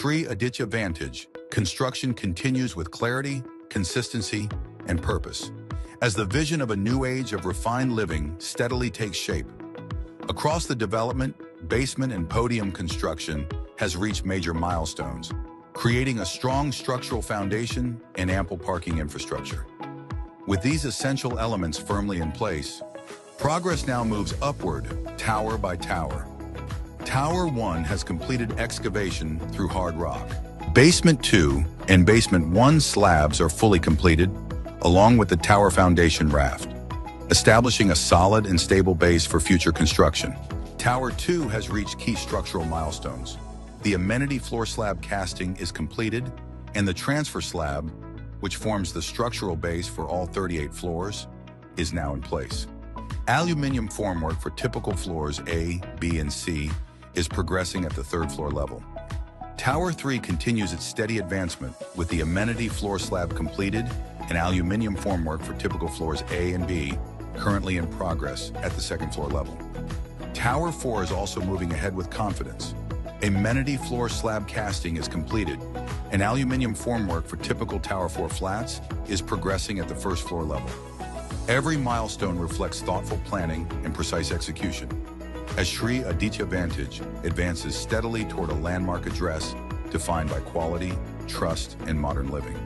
Sri Aditya Vantage, construction continues with clarity, consistency, and purpose, as the vision of a new age of refined living steadily takes shape. Across the development, basement and podium construction has reached major milestones, creating a strong structural foundation and ample parking infrastructure. With these essential elements firmly in place, progress now moves upward, tower by tower. Tower 1 has completed excavation through hard rock. Basement 2 and Basement 1 slabs are fully completed, along with the tower foundation raft, establishing a solid and stable base for future construction. Tower 2 has reached key structural milestones. The amenity floor slab casting is completed, and the transfer slab, which forms the structural base for all 38 floors, is now in place. Aluminum formwork for typical floors A, B, and C is progressing at the third floor level. Tower 3 continues its steady advancement with the amenity floor slab completed and aluminum formwork for typical floors A and B currently in progress at the second floor level. Tower 4 is also moving ahead with confidence. Amenity floor slab casting is completed, and aluminum formwork for typical Tower 4 flats is progressing at the first floor level. Every milestone reflects thoughtful planning and precise execution, as Sri Aditya Vantage advances steadily toward a landmark address defined by quality, trust, and modern living.